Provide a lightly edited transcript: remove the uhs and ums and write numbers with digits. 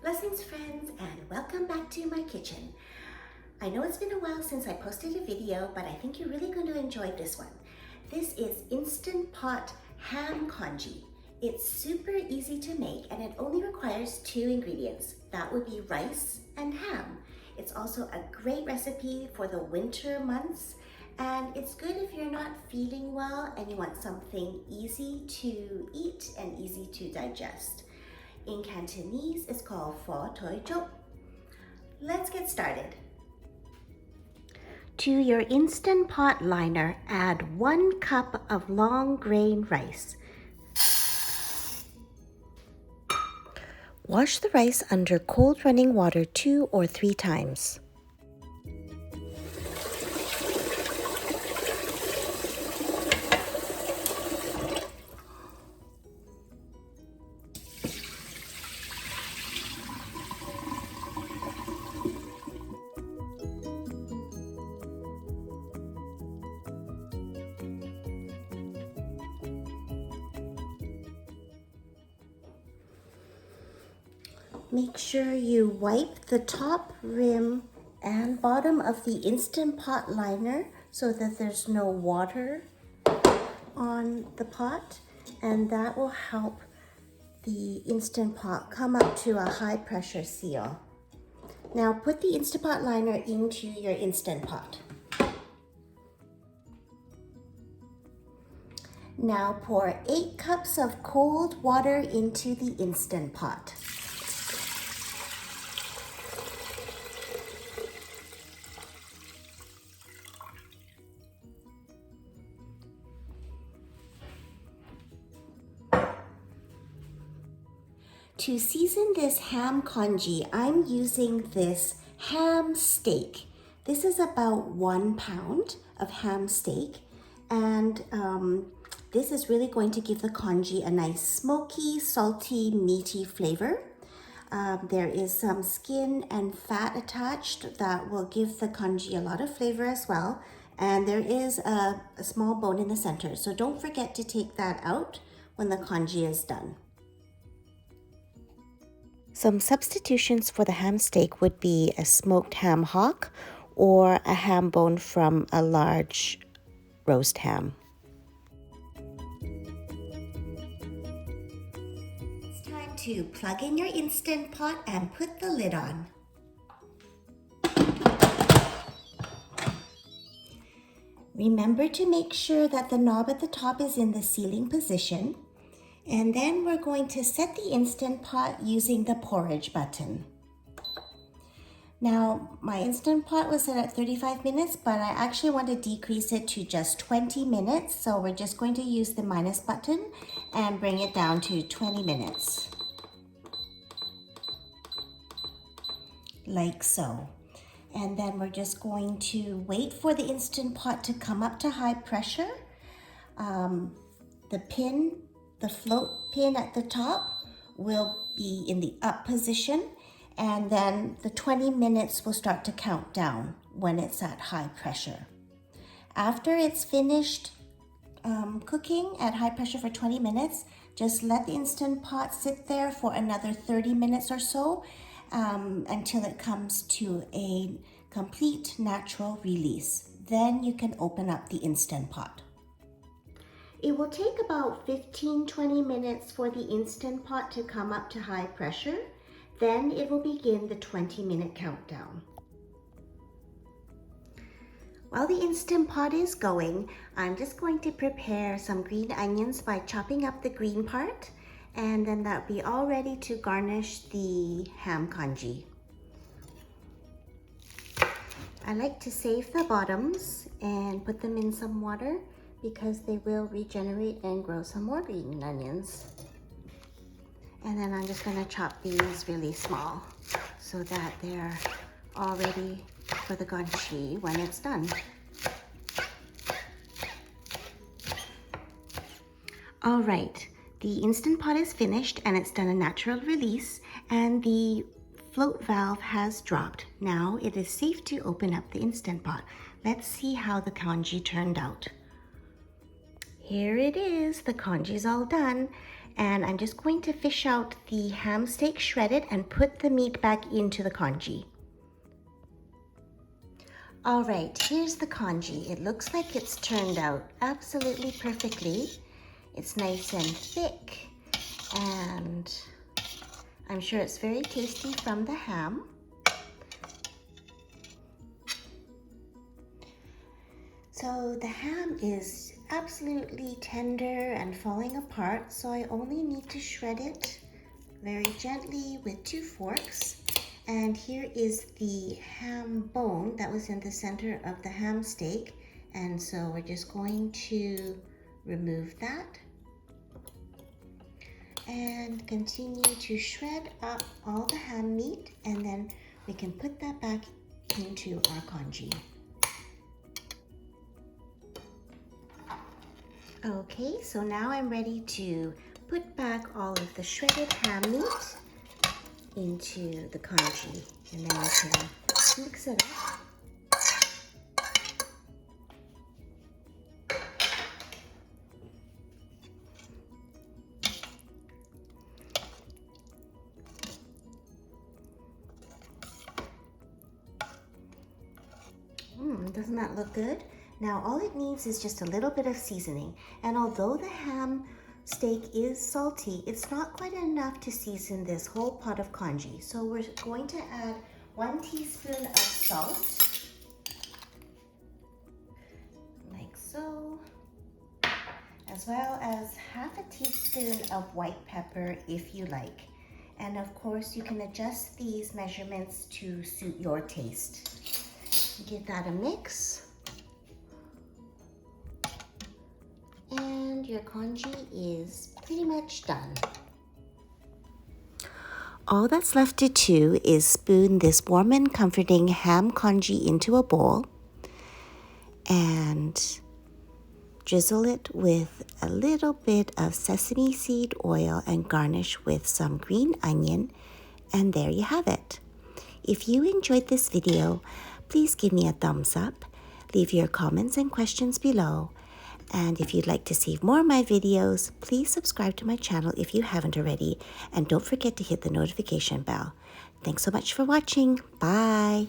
Blessings friends, and welcome back to my kitchen. I know it's been a while since I posted a video, but I think you're really going to enjoy this one. This is Instant Pot Ham Congee. It's super easy to make and it only requires 2 ingredients. That would be rice and ham. It's also a great recipe for the winter months, and it's good if you're not feeling well and you want something easy to eat and easy to digest. In Cantonese, it's called jook. Let's get started. To your Instant Pot liner, add 1 cup of long grain rice. Wash the rice under cold running water 2 or 3 times. Make sure you wipe the top rim and bottom of the Instant Pot liner so that there's no water on the pot, and that will help the Instant Pot come up to a high pressure seal. Now put the Instant Pot liner into your Instant Pot. Now pour 8 cups of cold water into the Instant Pot. To season this ham congee, I'm using this ham steak. This is about 1 pound of ham steak, and this is really going to give the congee a nice smoky, salty, meaty flavor. There is some skin and fat attached that will give the congee a lot of flavor as well, and there is a small bone in the center, so don't forget to take that out when the congee is done. Some substitutions for the ham steak would be a smoked ham hock or a ham bone from a large roast ham. It's time to plug in your Instant Pot and put the lid on. Remember to make sure that the knob at the top is in the sealing position. And then we're going to set the Instant Pot using the porridge button. Now, my Instant Pot was set at 35 minutes, but I actually want to decrease it to just 20 minutes. So we're just going to use the minus button and bring it down to 20 minutes. Like so. And then we're just going to wait for the Instant Pot to come up to high pressure. The float pin at the top will be in the up position, and then the 20 minutes will start to count down when it's at high pressure. After it's finished cooking at high pressure for 20 minutes, just let the Instant Pot sit there for another 30 minutes or so until it comes to a complete natural release. Then you can open up the Instant Pot. It will take about 15-20 minutes for the Instant Pot to come up to high pressure. Then it will begin the 20-minute countdown. While the Instant Pot is going, I'm just going to prepare some green onions by chopping up the green part, and then that'll be all ready to garnish the ham congee. I like to save the bottoms and put them in some water, because they will regenerate and grow some more green onions. And then I'm just going to chop these really small so that they're all ready for the congee when it's done. All right, the Instant Pot is finished and it's done a natural release, and the float valve has dropped. Now it is safe to open up the Instant Pot. Let's see how the congee turned out. Here it is, the congee's all done. And I'm just going to fish out the ham steak shredded and put the meat back into the congee. All right, here's the congee. It looks like it's turned out absolutely perfectly. It's nice and thick, and I'm sure it's very tasty from the ham. So the ham is absolutely tender and falling apart, so I only need to shred it very gently with 2 forks. And here is the ham bone that was in the center of the ham steak. And so we're just going to remove that and continue to shred up all the ham meat, and then we can put that back into our congee. Okay, so now I'm ready to put back all of the shredded ham meat into the congee, and then I can mix it up. Doesn't that look good? Now all it needs is just a little bit of seasoning, and although the ham steak is salty, it's not quite enough to season this whole pot of congee. So we're going to add 1 teaspoon of salt, like so, as well as half a teaspoon of white pepper if you like. And of course you can adjust these measurements to suit your taste. Give that a mix. And your congee is pretty much done. All that's left to do is spoon this warm and comforting ham congee into a bowl and drizzle it with a little bit of sesame seed oil and garnish with some green onion, and there you have it. If you enjoyed this video, please give me a thumbs up, leave your comments and questions below, and if you'd like to see more of my videos, please subscribe to my channel if you haven't already, and don't forget to hit the notification bell. Thanks so much for watching. Bye!